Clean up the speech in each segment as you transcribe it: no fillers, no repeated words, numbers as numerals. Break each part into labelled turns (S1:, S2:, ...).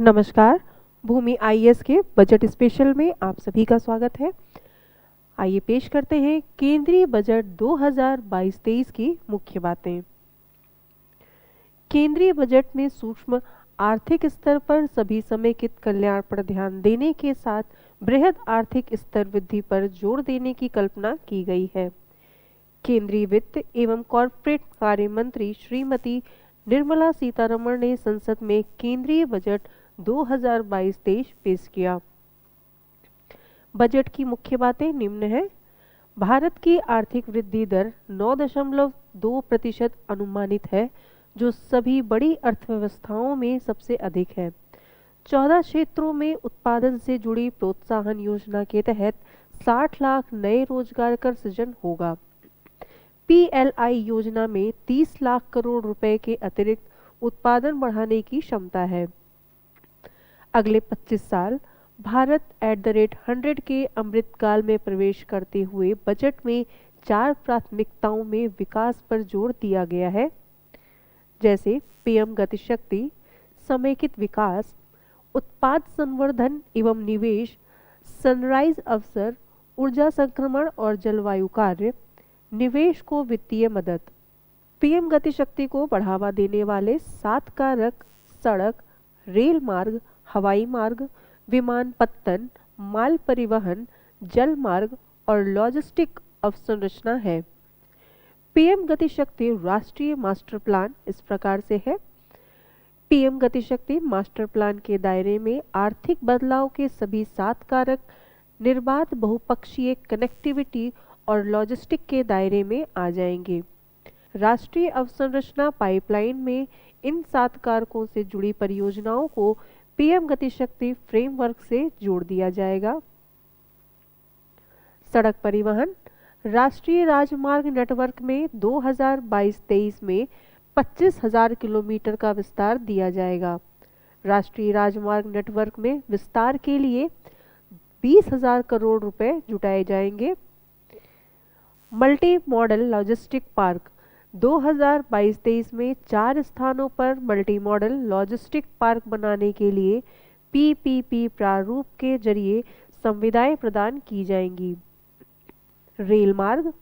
S1: नमस्कार। भूमि आईएएस के budget special में आप सभी का स्वागत है। आइए पेश करते हैं केंद्रीय बजट 2022-23 की मुख्य बातें। केंद्रीय बजट में सूक्ष्म आर्थिक स्तर पर सभी समेकित कल्याण पर ध्यान देने के साथ बृहद आर्थिक स्तर वृद्धि पर जोर देने की कल्पना की गई है। केंद्रीय वित्त एवं कॉर्पोरेट कार्य मंत्री श्रीमती निर्मला सीतारमण ने संसद में केंद्रीय बजट 2022-23 पेश किया। बजट की मुख्य बातें निम्न हैं। भारत की आर्थिक वृद्धि दर 9.2% अनुमानित है, जो सभी बड़ी अर्थव्यवस्थाओं में सबसे अधिक है। 14 क्षेत्रों में उत्पादन से जुड़ी प्रोत्साहन योजना के तहत 60 लाख नए रोजगार का सृजन होगा। पीएलआई योजना में 30 लाख करोड़ रुपए के अतिरिक्त उत्पादन बढ़ाने की क्षमता है। अगले 25 साल भारत @100 के अमृतकाल में प्रवेश करते हुए बजट में 4 प्राथमिकताओं में विकास पर जोर दिया गया है, जैसे पीएम गति शक्ति, समेकित विकास, उत्पाद संवर्धन एवं निवेश, सनराइज अवसर, ऊर्जा संक्रमण और जलवायु कार्य, निवेश को वित्तीय मदद। पीएम गति शक्ति को बढ़ावा देने वाले 7 कारक सड़क, रेल मार्ग, हवाई मार्ग, विमानपत्तन, माल परिवहन, जल मार्ग और लॉजिस्टिक अवसंरचना है। पीएम गति शक्ति राष्ट्रीय मास्टर प्लान इस प्रकार से है। पीएम गति शक्ति मास्टर प्लान के दायरे में आर्थिक बदलाव के सभी 7 कारक निर्बाध बहुपक्षीय कनेक्टिविटी और लॉजिस्टिक के दायरे में आ जाएंगे। राष्ट्रीय अवसंरचना पाइपलाइन में इन 7 कारकों से जुड़ी परियोजनाओं को पीएम गति शक्ति फ्रेमवर्क से जोड़ दिया जाएगा। सड़क परिवहन, राष्ट्रीय राजमार्ग नेटवर्क में 2022-23 में 25,000 किलोमीटर का विस्तार दिया जाएगा। राष्ट्रीय राजमार्ग नेटवर्क में विस्तार के लिए 20,000 करोड़ रुपए जुटाए जाएंगे। मल्टी मॉडल लॉजिस्टिक पार्क, 2022-23 में 4 स्थानों पर मल्टी मॉडल लॉजिस्टिक पार्क बनाने के लिए पीपीपी प्रारूप के जरिए सुविधाएं प्रदान की जाएंगी। रेल मार्ग,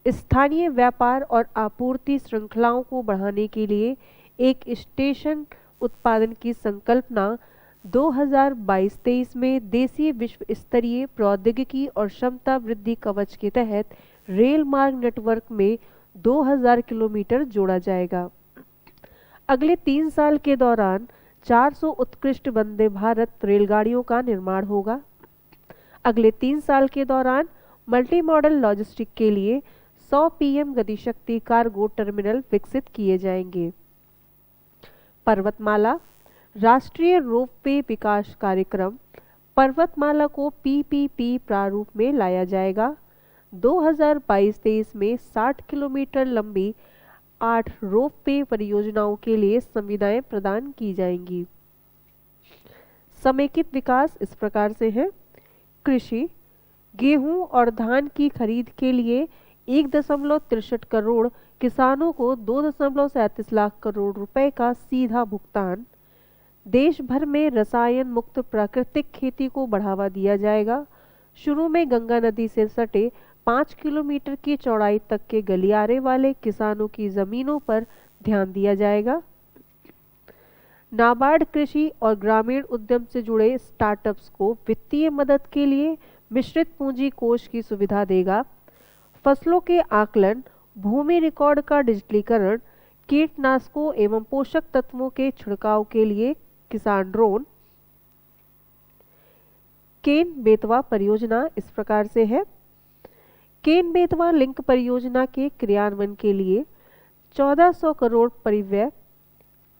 S1: स्थानीय व्यापार और आपूर्ति श्रृंखलाओं को बढ़ाने के लिए एक स्टेशन उत्पादन की संकल्पना 2022-23 में देशीय विश्व स्तरीय प्रौद्योगिकी और क्षमता वृद्धि कवच के तहत रेल मार्ग नेटवर्क में 2000 किलोमीटर जोड़ा जाएगा। अगले 3 साल के दौरान 400 उत्कृष्ट वंदे भारत रेलगाड़ियों का निर्माण होगा। अगले 3 साल के दौरान मल्टी मॉडल लॉजिस्टिक के लिए 100 पीएम गतिशक्ति कार्गो टर्मिनल विकसित किए जाएंगे। पर्वतमाला, राष्ट्रीय रोपवे विकास कार्यक्रम पर्वतमाला को पीपीपी प्रारूप में लाया जाएगा। 2022-23 में 60 किलोमीटर लंबी 8 रोपवे परियोजनाओं के लिए सुविधाएं प्रदान की जाएंगी। समेकित विकास इस प्रकार से है। कृषि, गेहूं और धान की खरीद के लिए 1.63 करोड़ किसानों को 2.37 लाख करोड़ रुपए का सीधा भुगतान। देश भर में रसायन मुक्त प्राकृतिक खेती को बढ़ावा दिया जाएगा। शुरू में गंगा नदी से सटे 5 किलोमीटर की चौड़ाई तक के गलियारे वाले किसानों की जमीनों पर ध्यान दिया जाएगा। नाबार्ड कृषि और ग्रामीण उद्यम से जुड़े स्टार्टअप्स को वित्तीय मदद के लिए मिश्रित पूंजी कोष की सुविधा देगा। फसलों के आकलन, भूमि रिकॉर्ड का डिजिटलीकरण, कीटनाशकों एवं पोषक तत्वों के छिड़काव के लिए किसान ड्रोन। केन बेतवा परियोजना इस प्रकार से है। केन बेतवा लिंक परियोजना के क्रियान्वयन के लिए 1400 करोड़ परिव्यय।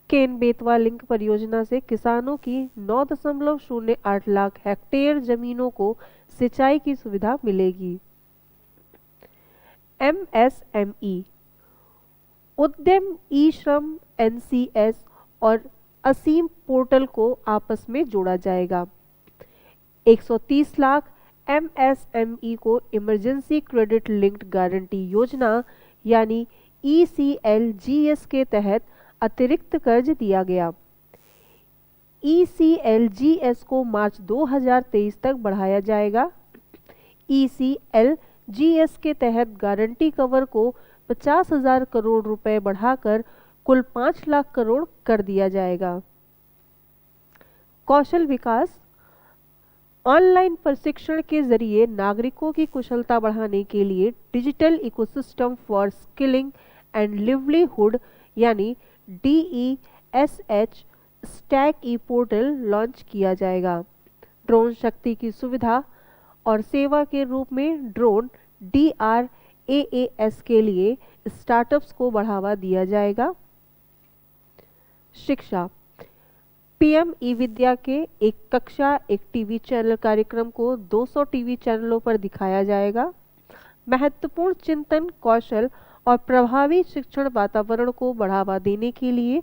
S1: केन बेतवा लिंक परियोजना से किसानों की 9.08 लाख हेक्टेयर जमीनों को सिंचाई की सुविधा मिलेगी। एमएसएमई, उद्यम ई श्रम, एनसीएस और असीम पोर्टल को आपस में जोड़ा जाएगा। 130 लाख एमएसएमई को इमरजेंसी क्रेडिट लिंक्ड गारंटी योजना यानी ECLGS के तहत अतिरिक्त कर्ज दिया गया। ECLGS को मार्च 2023 तक बढ़ाया जाएगा। ECLGS के तहत गारंटी कवर को 50,000 करोड़ रुपए बढ़ाकर कुल 5 लाख करोड़ कर दिया जाएगा। कौशल विकास, ऑनलाइन प्रशिक्षण के जरिए नागरिकों की कुशलता बढ़ाने के लिए digital ecosystem for skilling and livelihood यानी DESH स्टैक ई पोर्टल लॉन्च किया जाएगा। ड्रोन शक्ति की सुविधा और सेवा के रूप में ड्रोन DRAAS के लिए स्टार्टअप्स को बढ़ावा दिया जाएगा। शिक्षा, PM ई विद्या के एक कक्षा एक टीवी चैनल कार्यक्रम को 200 टीवी चैनलों पर दिखाया जाएगा। महत्वपूर्ण चिंतन, कौशल और प्रभावी शिक्षण वातावरण को बढ़ावा देने के लिए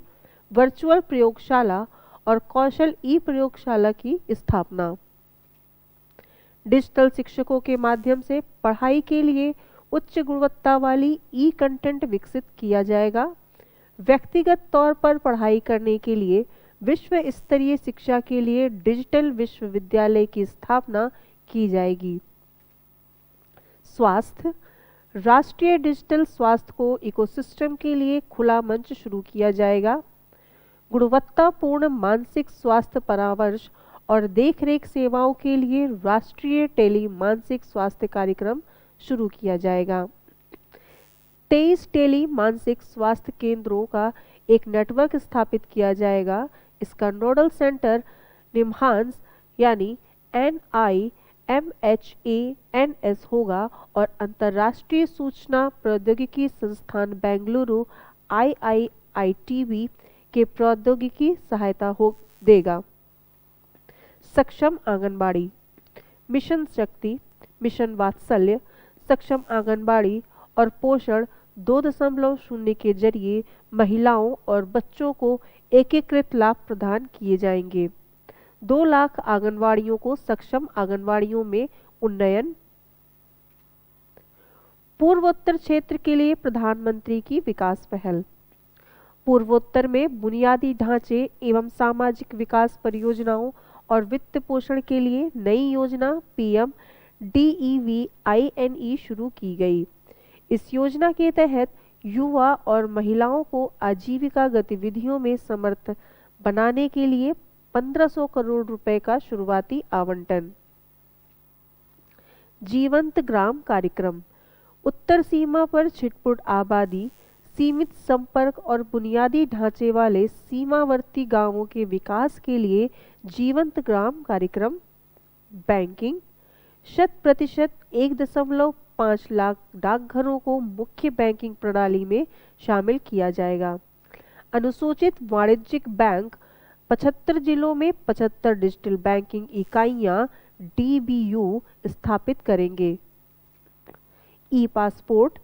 S1: वर्चुअल प्रयोगशाला और कौशल ई प्रयोगशाला की स्थापना। डिजिटल शिक्षकों के माध्यम से पढ़ाई के लिए उच्च गुणवत्ता वाली ई कंटेंट विकसित किया जाएगा। व्यक्तिगत तौर पर पढ़ाई करने के लिए विश्व स्तरीय शिक्षा के लिए डिजिटल विश्वविद्यालय की स्थापना की जाएगी। स्वास्थ्य, राष्ट्रीय डिजिटल स्वास्थ्य को इकोसिस्टम के लिए खुला मंच शुरू किया जाएगा। गुणवत्तापूर्ण मानसिक स्वास्थ्य परामर्श और देखरेख सेवाओं के लिए राष्ट्रीय टेली मानसिक स्वास्थ्य कार्यक्रम शुरू किया जाएगा। 23 टेली मानसिक स्वास्थ्य केंद्रों का एक नेटवर्क स्थापित किया जाएगा। इसका नोडल सेंटर निम्हांस यानी NIMHANS होगा और अंतर्राष्ट्रीय सूचना प्रौद्योगिकी संस्थान बेंगलुरु IIITB के प्रौद्योगिकी सहायता हो देगा। सक्षम आंगनबाड़ी, मिशन शक्ति, मिशन वात्सल्य, सक्षम आंगनबाड़ी और पोषण 2.0 के जरिए महिलाओं और बच्चों को एकीकृत लाभ प्रदान किए जाएंगे। 2 लाख आंगनवाड़ियों को सक्षम आंगनवाड़ियों में उन्नयन। पूर्वोत्तर क्षेत्र के लिए प्रधानमंत्री की विकास पहल। पूर्वोत्तर में बुनियादी ढांचे एवं सामाजिक विकास परियोजनाओं और वित्त पोषण के लिए नई योजना PM DEVINE शुरू की गई। इस योजना के तहत युवा और महिलाओं को आजीविका गतिविधियों में समर्थ बनाने के लिए 1500 करोड़ रुपए का शुरुआती आवंटन। जीवंत ग्राम कार्यक्रम, उत्तर सीमा पर छिटपुट आबादी, सीमित संपर्क और बुनियादी ढांचे वाले सीमावर्ती गांवों के विकास के लिए जीवंत ग्राम कार्यक्रम। बैंकिंग, 100% 1.5 लाख डाकघरों को मुख्य बैंकिंग प्रणाली में शामिल किया जाएगा। अनुसूचित वाणिज्यिक बैंक 75 जिलों में 75 डिजिटल बैंकिंग इकाइयां DBU स्थापित करेंगे। ई पासपोर्ट,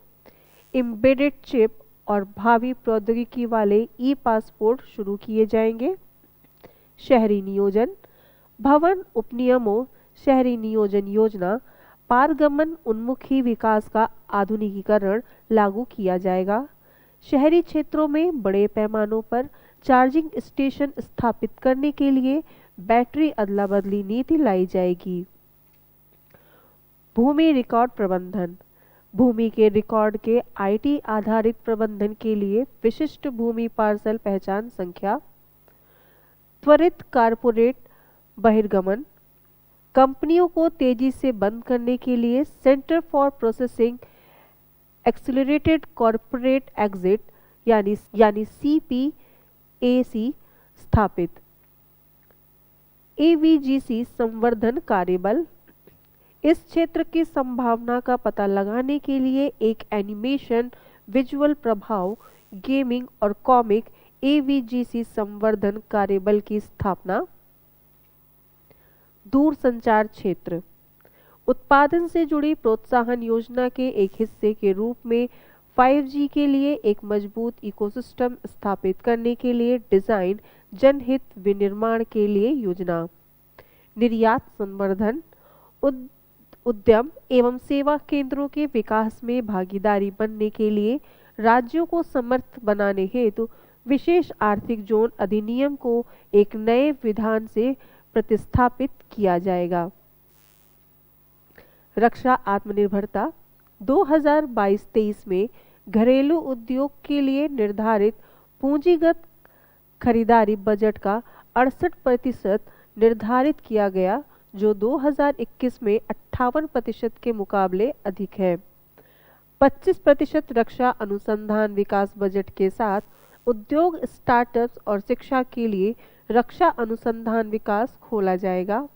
S1: एम्बेडेड चिप और भावी प्रौद्योगिकी वाले ई पासपोर्ट शुरू किए जाएंगे। शहरी नियोजन, भवन उपनियमों शहरी नियोजन योजना पारगमन उन्मुखी विकास का आधुनिकीकरण लागू किया जाएगा। शहरी क्षेत्रों में बड़े पैमानों पर चार्जिंग स्टेशन स्थापित करने के लिए बैटरी अदला बदली नीति लाई जाएगी। भूमि रिकॉर्ड प्रबंधन, भूमि के रिकॉर्ड के IT आधारित प्रबंधन के लिए विशिष्ट भूमि पार्सल पहचान संख्या। त्वरित कारपोरेट बहिर्गमन, कंपनियों को तेजी से बंद करने के लिए centre for processing accelerated corporate exit यानी CPAC स्थापित। AVGC संवर्धन कार्यबल, इस क्षेत्र की संभावना का पता लगाने के लिए एक एनिमेशन, विजुअल प्रभाव, गेमिंग और कॉमिक AVGC संवर्धन कार्यबल की स्थापना। दूरसंचार क्षेत्र, उत्पादन से जुड़ी प्रोत्साहन योजना के एक हिस्से के रूप में 5G के लिए एक मजबूत इकोसिस्टम स्थापित करने के लिए डिजाइन, जनहित विनिर्माण के लिए योजना। निर्यात संवर्धन, उद्यम एवं सेवा केंद्रों के विकास में भागीदारी बनने के लिए राज्यों को समर्थ बनाने हेतु विशेष आर्थिक जोन अधिनियम को एक नए विधान से प्रतिस्थापित किया जाएगा। रक्षा आत्मनिर्भरता 2022-23 में घरेलू उद्योग के लिए निर्धारित पूंजीगत खरीदारी बजट का 68% निर्धारित किया गया, जो 2021 में 58% के मुकाबले अधिक है। 25% रक्षा अनुसंधान विकास बजट के साथ उद्योग, स्टार्टअप्स और शिक्षा के लिए रक्षा अनुसंधान विकास खोला जाएगा।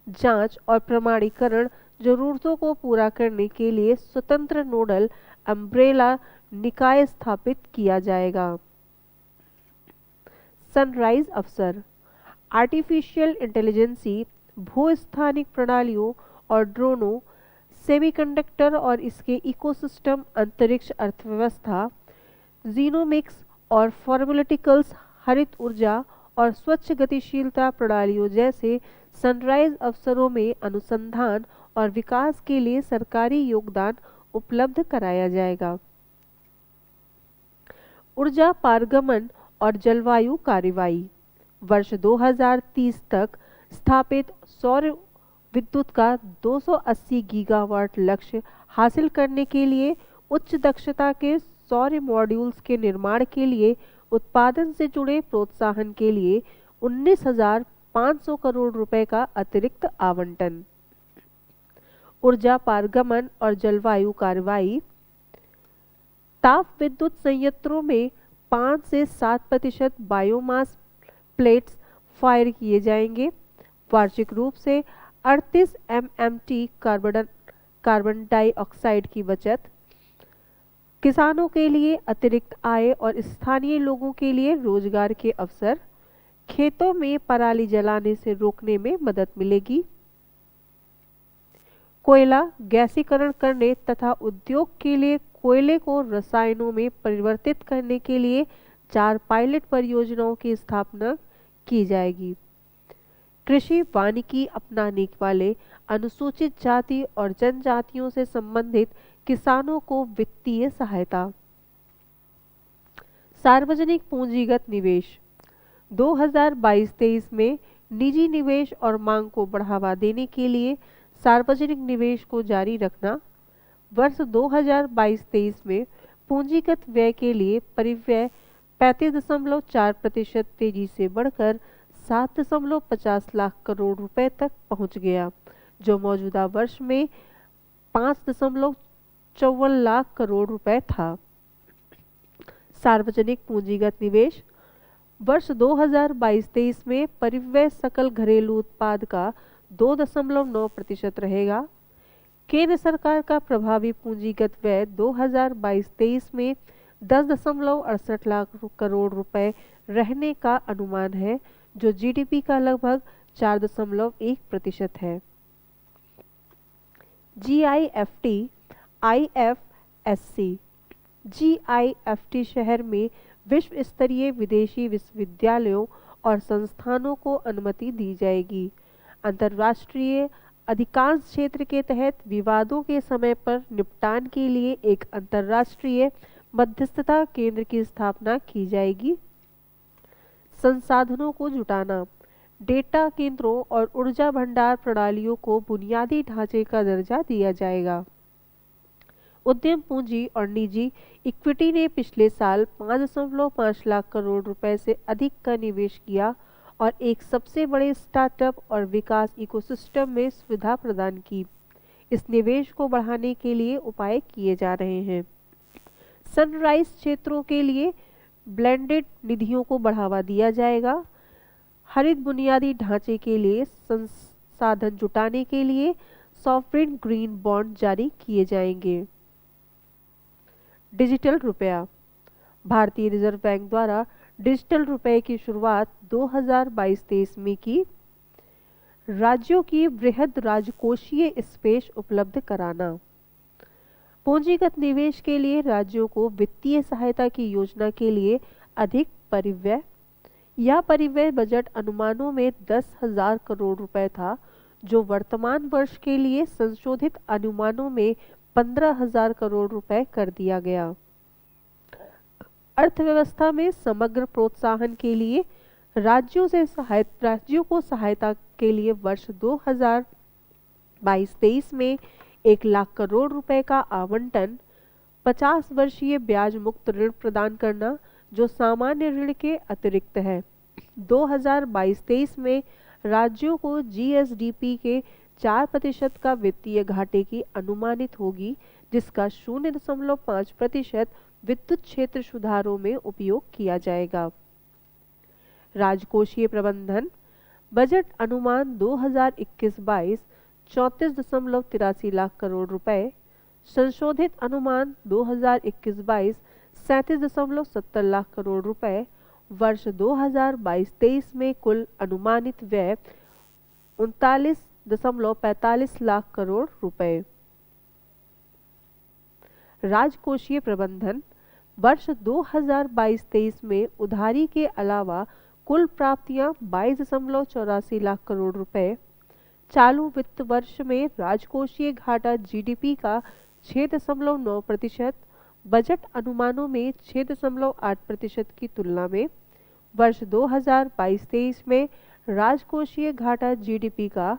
S1: जांच और प्रमाणीकरण जरूरतों को पूरा करने के लिए स्वतंत्र नोडल अम्ब्रेला निकाय स्थापित किया जाएगा। सनराइज अवसर आर्टिफिशियल इंटेलिजेंसी, भूस्थानिक प्रणालियों और ड्रोनों, सेमीकंडक्टर और इसके इकोसिस्टम, अंतरिक्ष अर्थव्यवस्था, जीनोमिक्स और फार्मास्यूटिकल्स, हरित ऊर्जा और स्वच्छ गतिशीलता प्रणालियों जैसे सनराइज अवसरों में अनुसंधान और विकास के लिए सरकारी योगदान उपलब्ध कराया जाएगा। ऊर्जा पारगमन और जलवायु कार्रवाई वर्ष 2030 तक स्थापित सौर विद्युत का 280 गीगावाट लक्ष्य हासिल करने के लिए उच्च दक्षता के सौर मॉड्यूल्स के निर्माण के लिए उत्पादन से जुड़े प्रोत्साहन के लिए 19,500 करोड़ रुपए का अतिरिक्त आवंटन। ऊर्जा पारगमन और जलवायु कार्रवाई ताप विद्युत संयंत्रों में 5 से 7% बायोमास प्लेट्स फायर किए जाएंगे। वार्षिक रूप से 38 MMT कार्बन डाइऑक्साइड की बचत। किसानों के लिए अतिरिक्त आय और स्थानीय लोगों के लिए रोजगार के अवसर। खेतों में पराली जलाने से रोकने में मदद मिलेगी। कोयला गैसीकरण करने तथा उद्योग के लिए कोयले को रसायनों में परिवर्तित करने के लिए 4 पायलट परियोजनाओं की स्थापना की जाएगी। कृषि वानिकी अपनाने वाले अनुसूचित जाति और जनजातियों से संबंधित किसानों को वित्तीय सहायता। सार्वजनिक पूंजीगत निवेश 2022-23 में निजी निवेश और मांग को बढ़ावा देने के लिए सार्वजनिक निवेश को जारी रखना। वर्ष 2022-23 में पूंजीगत व्यय के लिए परिव्यय 35.4% तेजी से बढ़कर 7.50 लाख करोड़ रुपए तक पहुंच गया, जो मौजूदा वर्ष में 5.54 लाख करोड़ रुपए था। सार्वजनिक पूंजीगत निवेश वर्ष 2022-23 में परिव्यय सकल घरेलू उत्पाद का 2.9% रहेगा। केंद्र सरकार का प्रभावी पूंजीगत व्यय 2022-23 में 10.68 लाख करोड़ रुपए रहने का अनुमान है, जो जीडीपी का लगभग 4.1% है। GIFT IFSC GIFT शहर में विश्व स्तरीय विदेशी विश्वविद्यालयों और संस्थानों को अनुमति दी जाएगी। अंतर्राष्ट्रीय अधिकांश क्षेत्र के तहत विवादों के समय पर निपटान के लिए एक अंतर्राष्ट्रीय मध्यस्थता केंद्र की स्थापना की जाएगी। संसाधनों को जुटाना, डेटा केंद्रों और ऊर्जा भंडार प्रणालियों को बुनियादी ढांचे का दर्जा दिया जाएगा। उद्यम पूंजी और निजी इक्विटी ने पिछले साल 5.5 लाख करोड़ रुपए से अधिक का निवेश किया और एक सबसे बड़े स्टार्टअप और विकास इकोसिस्टम में सुविधा प्रदान की। इस निवेश को बढ़ाने के लिए उपाय किए जा रहे हैं। सनराइज क्षेत्रों के लिए ब्लेंडेड निधियों को बढ़ावा दिया जाएगा। हरित बुनियादी ढांचे के लिए संसाधन जुटाने के लिए सॉवरेन ग्रीन बॉन्ड जारी किए जाएंगे। डिजिटल रुपया, भारतीय रिजर्व बैंक द्वारा डिजिटल रुपये की शुरुआत 2022-23 में की। राज्यों की वृहद राजकोषीय स्पेस उपलब्ध कराना, पूंजीगत निवेश के लिए राज्यों को वित्तीय सहायता की योजना के लिए अधिक परिव्यय। यह परिव्यय बजट अनुमानों में 10,000 करोड़ रुपए था, जो वर्तमान वर्ष के लिए संशोधित अनुमानों में 15,000 करोड़ रुपए कर दिया गया। अर्थव्यवस्था में समग्र प्रोत्साहन के लिए राज्यों को सहायता के लिए वर्ष 2022-23 में 1 लाख करोड़ रुपए का आवंटन, 50 वर्षीय ब्याज मुक्त ऋण प्रदान करना जो सामान्य ऋण के अतिरिक्त है। 2022-23 में राज्यों को जीएसडीपी के 4% का वित्तीय घाटे की अनुमानित होगी, जिसका 0.5% विद्युत क्षेत्र सुधारों में उपयोग किया जाएगा। राजकोषीय प्रबंधन बजट अनुमान 2021-22 34.83 लाख करोड़ रुपए, संशोधित अनुमान 2021-22 37.70 लाख करोड़ रुपए, वर्ष 2022-23 में कुल अनुमानित व्यय 39.45 लाख करोड़ रुपए। राजकोषीय प्रबंधन वर्ष 2022-23 में उधारी के अलावा कुल प्राप्तियां 22.84 लाख करोड़ रुपए। चालू वित्त वर्ष में राजकोषीय घाटा जीडीपी का 6.9%, बजट अनुमानों में 6.8% की तुलना में वर्ष 2022-23 में राजकोषीय घाटा जीडीपी का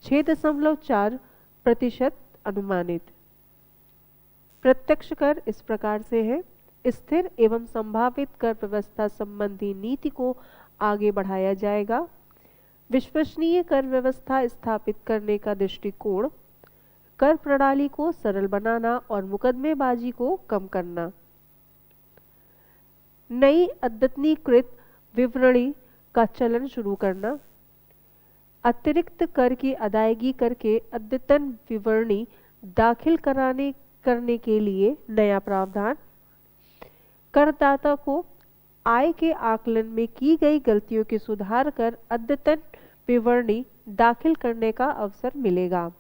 S1: 6.4% अनुमानित। प्रत्यक्ष कर इस प्रकार से है। स्थिर एवं संभावित कर व्यवस्था संबंधी नीति को आगे बढ़ाया जाएगा। विश्वसनीय कर व्यवस्था स्थापित करने का दृष्टिकोण, कर प्रणाली को सरल बनाना और मुकदमेबाजी को कम करना। नई अद्यतनीकृत विवरणी का चलन शुरू करना। अतिरिक्त कर की अदायगी करके अद्यतन विवरणी दाखिल करने के लिए नया प्रावधान। करदाता को आय के आकलन में की गई गलतियों के सुधार कर अद्यतन विवरणी दाखिल करने का अवसर मिलेगा।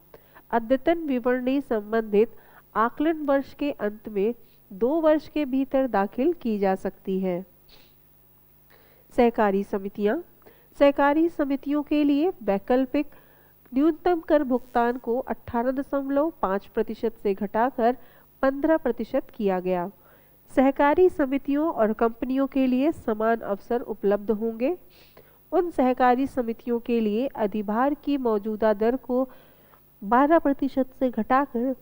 S1: अद्यतन विवरणी संबंधित आकलन वर्ष के अंत में 2 वर्ष के भीतर दाखिल की जा सकती है। सहकारी समितियों के लिए वैकल्पिक न्यूनतम कर भुगतान को 18.5% से घटाकर 15% किया गया। सहकारी समितियों और कंपनियों के लिए समान अवसर उपलब्ध होंगे। उन सहकारी समितियों के लिए अधिभार की मौजूदा दर को 12% से घटाकर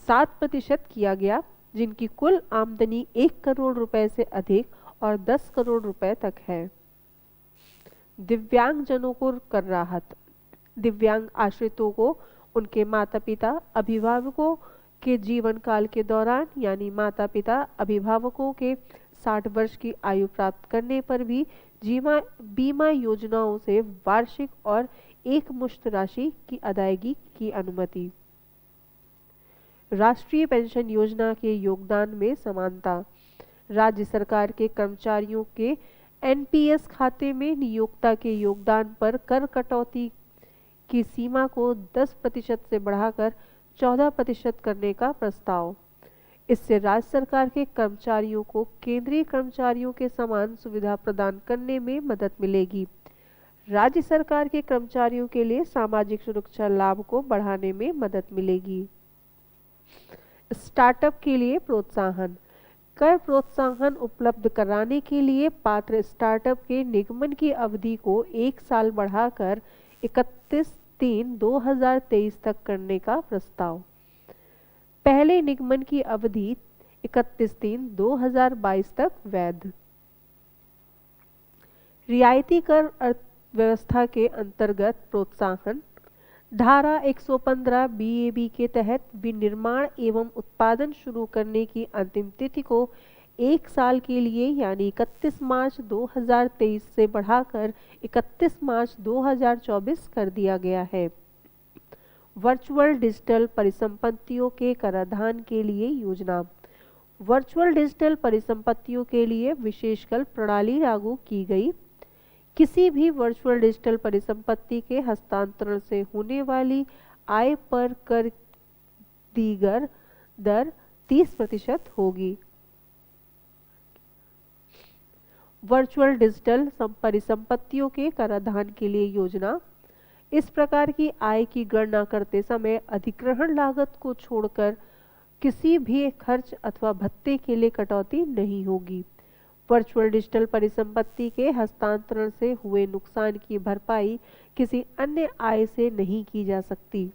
S1: 7% किया गया, जिनकी कुल आमदनी 1 करोड़ रुपए से अधिक और 10 करोड़ रुपए तक है। दिव्यांगजनों को कर राहत। दिव्यांग आश्रितों को उनके माता पिता अभिभावकों के जीवन काल के दौरान, यानी माता पिता अभिभावकों के 60 वर्ष की आयु प्राप्त करने पर भी बीमा योजनाओं से वार्षिक और एक मुश्त राशि की अदायगी की अनुमति। राष्ट्रीय पेंशन योजना के योगदान में समानता। राज्य सरकार के कर्मचारियों के एनपीएस खाते में नियोक्ता के योगदान पर कर कटौती की सीमा को 10% से बढ़ाकर 14% करने का प्रस्ताव। इससे राज्य सरकार के कर्मचारियों को केंद्रीय कर्मचारियों के समान सुविधा प्रदान करने में मदद मिलेगी। राज्य सरकार के कर्मचारियों के लिए सामाजिक सुरक्षा लाभ को बढ़ाने में मदद मिलेगी। स्टार्टअप के लिए प्रोत्साहन। कर प्रोत्साहन उपलब्ध कराने के लिए पात्र स्टार्टअप के निगमन की अवधि को 1 साल बढ़ाकर 31/3/2023 तक करने का प्रस्ताव। पहले निगमन की अवधि 31/3/2022 तक वैध। रियायती कर अर्थव्यवस्था के अंतर्गत प्रोत्साहन। धारा 115 बीएबी के तहत विनिर्माण एवं उत्पादन शुरू करने की अंतिम तिथि को 1 साल के लिए यानी 31 मार्च 2023 से बढ़ाकर 31 मार्च 2024 कर दिया गया है। वर्चुअल डिजिटल परिसंपत्तियों के कराधान के लिए योजना। वर्चुअल डिजिटल परिसंपत्तियों के लिए विशेष कर प्रणाली लागू की गई। किसी भी वर्चुअल डिजिटल परिसंपत्ति के हस्तांतरण से होने वाली आय पर कर दर 30% होगी। वर्चुअल डिजिटल परिसंपत्तियों के कराधान के लिए योजना। इस प्रकार की आय की गणना करते समय अधिग्रहण लागत को छोड़कर किसी भी खर्च अथवा भत्ते के लिए कटौती नहीं होगी। वर्चुअल डिजिटल परिसंपत्ति के हस्तांतरण से हुए नुकसान की भरपाई किसी अन्य आय से नहीं की जा सकती।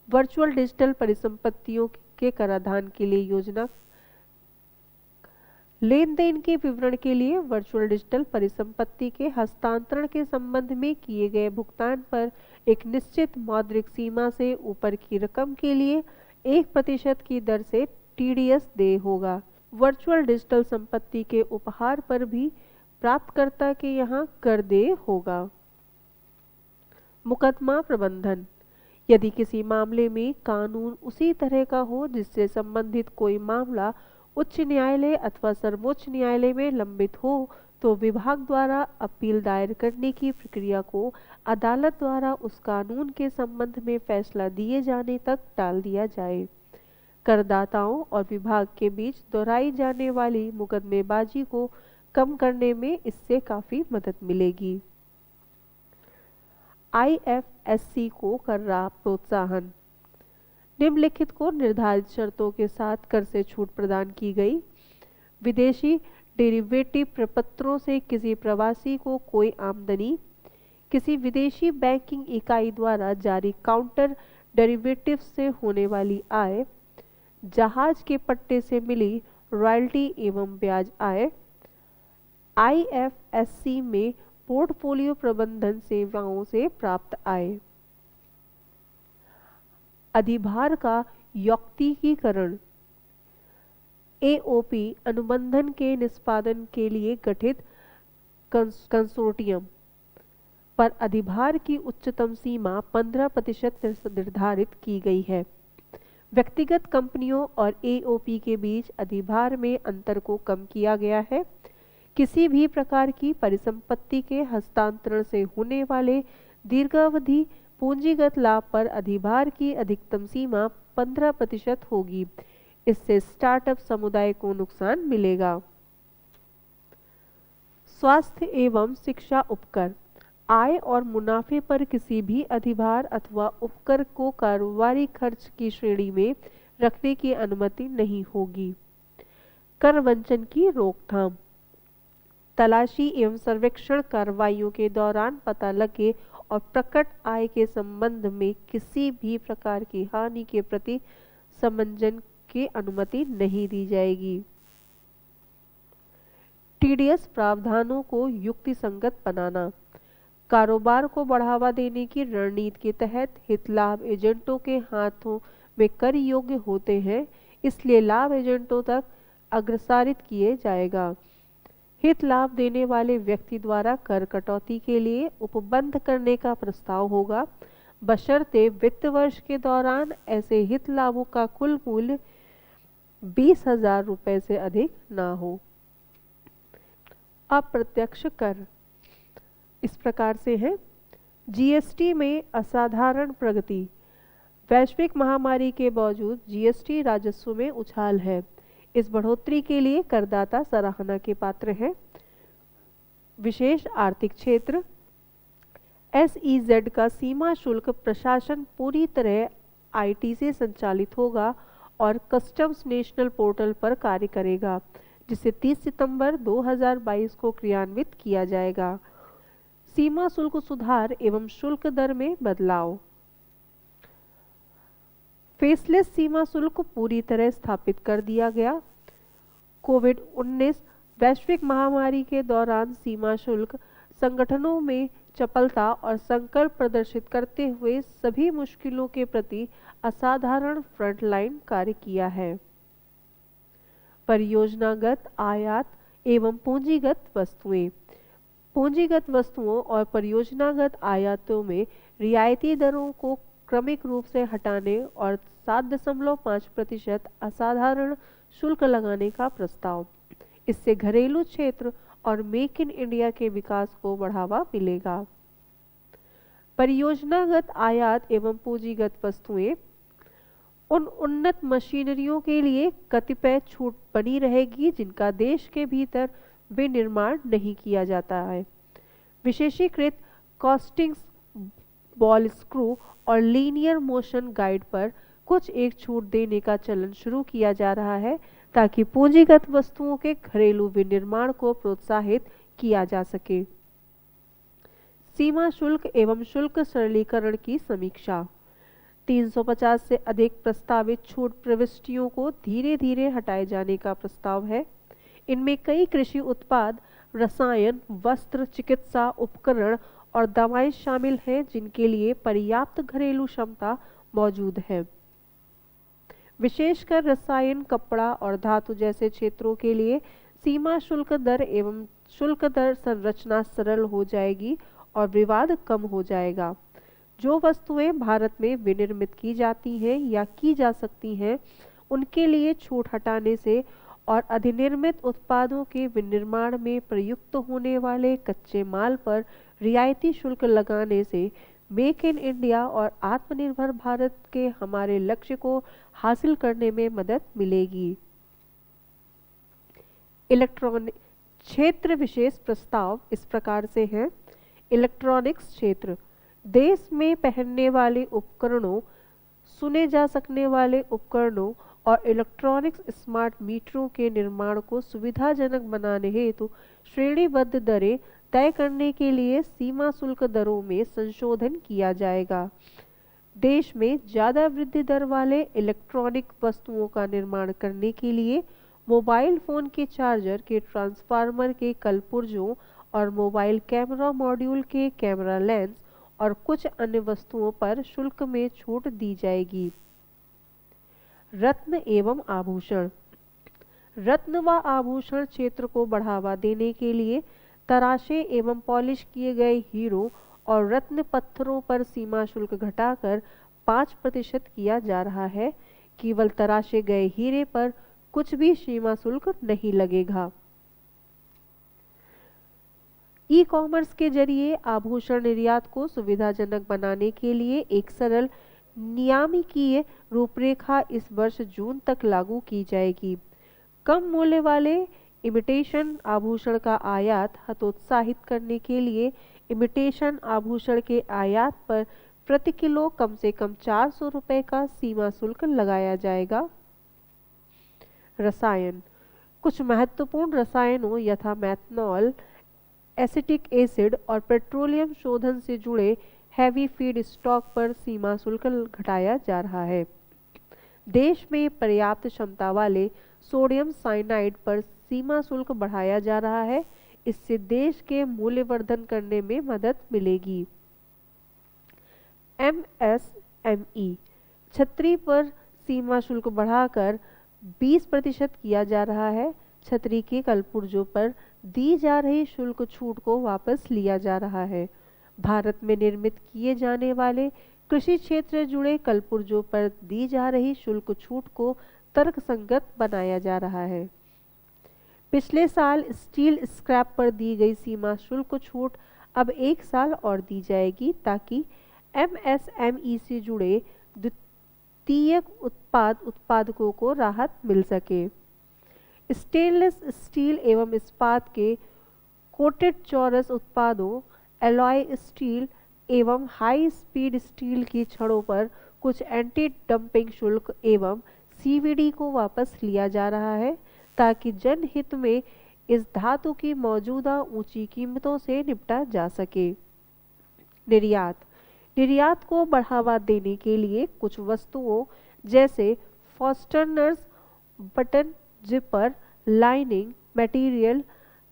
S1: वर्चुअल डिजिटल परिसंपत्तियों के कराधान के लिए योजना। लेन देन के विवरण के लिए वर्चुअल डिजिटल परिसंपत्ति के हस्तांतरण के संबंध में किए गए भुगतान पर एक निश्चित मौद्रिक सीमा से ऊपर की रकम के लिए 1% की दर से टीडीएस देय होगा। वर्चुअल डिजिटल संपत्ति के उपहार पर भी प्राप्तकर्ता के यहाँ कर देय होगा। मुकदमा प्रबंधन। यदि किसी मामले में कानून उसी तरह का हो जिससे संबंधित कोई मामला उच्च न्यायालय अथवा सर्वोच्च न्यायालय में लंबित हो तो विभाग द्वारा अपील दायर करने की प्रक्रिया को अदालत द्वारा उस कानून के संबंध में फैसला दिए जाने तक टाल दिया जाए। करदाताओं और विभाग के बीच दोहराई जाने वाली मुकदमेबाजी को कम करने में इससे काफी मदद मिलेगी। आईएफएससी को कर रहा प्रोत्साहन। निम्नलिखित को निर्धारित शर्तों के साथ कर से छूट प्रदान की गई। विदेशी डेरिवेटिव प्रपत्रों से किसी प्रवासी को कोई आमदनी, किसी विदेशी बैंकिंग इकाई द्वारा जारी काउंटर डेरिवेटिव से होने वाली आय, जहाज के पट्टे से मिली रॉयल्टी एवं ब्याज आय, आईएफएससी में पोर्टफोलियो प्रबंधन सेवाओं से प्राप्त आय। अधिभार का यौक्तिकीकरण। एओपी अनुबंधन के निष्पादन के लिए गठित कंसोर्टियम पर अधिभार की उच्चतम सीमा 15% निर्धारित की गई है। व्यक्तिगत कंपनियों और एओपी के बीच अधिभार में अंतर को कम किया गया है। किसी भी प्रकार की परिसंपत्ति के हस्तांतरण से होने वाले दीर्घावधि पूंजीगत लाभ पर अधिभार की अधिकतम सीमा 15% होगी। इससे स्टार्टअप समुदाय को नुकसान मिलेगा। स्वास्थ्य एवं शिक्षा उपकर। आय और मुनाफे पर किसी भी अधिभार अथवा उपकर को कारोबारी खर्च की श्रेणी में रखने की अनुमति नहीं होगी। कर वंचन की रोकथाम। तलाशी एवं सर्वेक्षण कार्रवाइयों के दौरान पता लगे और प्रकट आय के संबंध में किसी भी प्रकार की हानि के प्रति समंजन की अनुमति नहीं दी जाएगी। टीडीएस प्रावधानों को युक्तिसंगत बनाना। कारोबार को बढ़ावा देने की रणनीति के तहत हित लाभ एजेंटों के हाथों में कर योग्य होते हैं, इसलिए लाभ एजेंटों तक अग्रसारित किए जाएगा। हित लाभ देने वाले व्यक्ति द्वारा कर कटौती के लिए उपबंध करने का प्रस्ताव होगा, बशर्ते वित्त वर्ष के दौरान ऐसे हित लाभों का कुल मूल्य 20,000 रुपये से अधिक ना हो। अप्रत्यक्ष कर इस प्रकार से है। जीएसटी में असाधारण प्रगति। वैश्विक महामारी के बावजूद जीएसटी राजस्व में उछाल है। इस बढ़ोतरी के लिए करदाता सराहना के पात्र हैं। विशेष आर्थिक क्षेत्र। एसईजेड का सीमा शुल्क प्रशासन पूरी तरह आईटी से संचालित होगा और कस्टम्स नेशनल पोर्टल पर कार्य करेगा, जिसे 30 सितंबर 2022 को क्रियान्वित किया जाएगा। सीमा शुल्क सुधार एवं शुल्क दर में बदलाव। फेसलेस सीमा शुल्क पूरी तरह स्थापित कर दिया गया। कोविड-19 वैश्विक महामारी के दौरान सीमा शुल्क संगठनों में चपलता और संकल्प प्रदर्शित करते हुए सभी मुश्किलों के प्रति असाधारण फ्रंटलाइन कार्य किया है। परियोजनागत आयात एवं पूंजीगत वस्तुएं। पूंजीगत वस्तुओं और परियोजनागत आयातों में रियायती दरों को क्रमिक रूप से हटाने और 7.5% असाधारण शुल्क लगाने का प्रस्ताव। इससे घरेलू क्षेत्र और मेक इन इंडिया के विकास को बढ़ावा मिलेगा। परियोजनागत आयात एवं पूंजीगत वस्तुएं। उन उन्नत मशीनरियों के लिए कतिपय छूट बनी रहेगी जिनका देश के भीतर विनिर्माण नहीं किया जाता है। विशेषीकृत कॉस्टिंग्स, बॉल स्क्रू और लीनियर मोशन गाइड पर कुछ एक छूट देने का चलन शुरू किया जा रहा है, ताकि पूंजीगत वस्तुओं के घरेलू विनिर्माण को प्रोत्साहित किया जा सके। सीमा शुल्क एवं शुल्क सरलीकरण की समीक्षा। 350 से अधिक प्रस्तावित छूट प्रविष्टियों को धीरे धीरे हटाए जाने का प्रस्ताव है। इनमें कई कृषि उत्पाद, रसायन, वस्त्र, चिकित्सा उपकरण और दवाएं शामिल हैं जिनके लिए पर्याप्त घरेलू क्षमता मौजूद है। विशेषकर रसायन, कपड़ा और धातु जैसे क्षेत्रों के लिए सीमा शुल्क दर एवं शुल्क दर संरचना सरल हो जाएगी और विवाद कम हो जाएगा। जो वस्तुएं भारत में विनिर्मित की जाती हैं या की जा सकती हैं, उनके लिए छूट हटाने से और अधिनिर्मित उत्पादों के विनिर्माण में प्रयुक्त होने वाले कच्चे माल पर रियायती शुल्क लगाने से मेक इन इंडिया और आत्मनिर्भर भारत के हमारे लक्ष्य को हासिल करने में मदद मिलेगी। इलेक्ट्रॉनिक क्षेत्र विशेष प्रस्ताव इस प्रकार से हैं। इलेक्ट्रॉनिक्स क्षेत्र, देश में पहनने वाले उपकरणों, सुने जा सकने वाले उपकरणों और इलेक्ट्रॉनिक्स स्मार्ट मीटरों के निर्माण को सुविधाजनक बनाने हेतु श्रेणीबद्ध दरें तय करने के लिए सीमा शुल्क दरों में संशोधन किया जाएगा। देश में ज़्यादा वृद्धि दर वाले इलेक्ट्रॉनिक वस्तुओं का निर्माण करने के लिए मोबाइल फ़ोन के चार्जर के ट्रांसफार्मर के कलपुर्जों और मोबाइल कैमरा मॉड्यूल के कैमरा लेंस और कुछ अन्य वस्तुओं पर शुल्क में छूट दी जाएगी। रत्न एवं आभूषण। रत्न व आभूषण क्षेत्र को बढ़ावा देने के लिए तराशे एवं पॉलिश किए गए हीरो और रत्न पत्थरों पर सीमा शुल्क घटाकर 5% किया जा रहा है। केवल तराशे गए हीरे पर कुछ भी सीमा शुल्क नहीं लगेगा। ई कॉमर्स के जरिए आभूषण निर्यात को सुविधाजनक बनाने के लिए एक सरल नियामकीय रूपरेखा इस वर्ष जून तक लागू की जाएगी। कम मूल्य वाले इमिटेशन आभूषण का आयात हतोत्साहित करने के लिए इमिटेशन आभूषण के आयात पर प्रति किलो कम से कम 400 रुपये का सीमा शुल्क लगाया जाएगा। रसायन। कुछ महत्वपूर्ण रसायनों यथा मेथनॉल, एसिटिक एसिड और पेट्रोलियम शोधन से जुड़े हैवी फीड स्टॉक पर सीमा शुल्क घटाया जा रहा है। देश में पर्याप्त क्षमता वाले सोडियम साइनाइड पर सीमा शुल्क बढ़ाया जा रहा है। इससे देश के मूल्यवर्धन करने में मदद मिलेगी। MSME छतरी पर सीमा शुल्क बढ़ाकर 20% किया जा रहा है। छतरी के कलपुर्जों पर दी जा रही शुल्क छूट को वापस लिया जा रहा है। भारत में निर्मित किए जाने वाले कृषि क्षेत्र से जुड़े कलपुर्जों पर दी जा रही शुल्क छूट को तर्कसंगत बनाया जा रहा है। पिछले साल स्टील स्क्रैप पर दी गई सीमा शुल्क छूट अब 1 साल और दी जाएगी ताकि MSME से जुड़े द्वितीयक उत्पादकों को राहत मिल सके। स्टेनलेस स्टील एवं इस्पात के कोटेड चौरस उत्पादों, एलॉय स्टील एवं हाई स्पीड स्टील की छड़ों पर कुछ एंटी डंपिंग शुल्क एवं CVD को वापस लिया जा रहा है ताकि जनहित में इस धातु की मौजूदा ऊंची कीमतों से निपटा जा सके। निर्यात को बढ़ावा देने के लिए कुछ वस्तुओं जैसे फॉस्टनर्स, बटन, जिपर, लाइनिंग मटेरियल,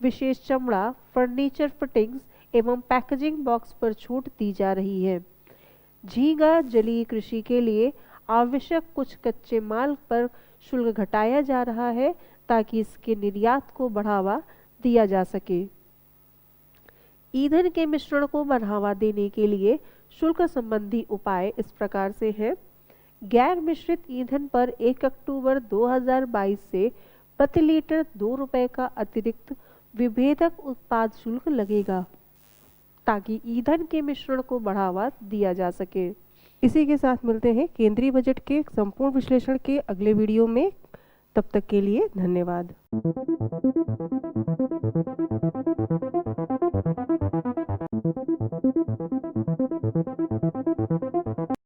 S1: विशेष चमड़ा, फर्नीचर फिटिंग्स एवं पैकेजिंग बॉक्स पर छूट दी जा रही है। झींगा जलीय कृषि के लिए आवश्यक कुछ कच्चे माल पर शुल्क घटाया जा रहा है ताकि इसके निर्यात को बढ़ावा दिया जा सके। ईंधन के मिश्रण को बढ़ावा देने के लिए शुल्क संबंधी उपाय इस प्रकार से हैं। गैर मिश्रित ईंधन पर 1 अक्टूबर 2022 से प्रति लीटर 2 रुपये का अतिरिक्त विभेदक उत्पाद शुल्क लगेगा ताकि ईंधन के मिश्रण को बढ़ावा दिया जा सके। इसी के साथ मिलते हैं केंद्रीय बजट के संपूर्ण विश्लेषण के अगले वीडियो में। तब तक के लिए धन्यवाद।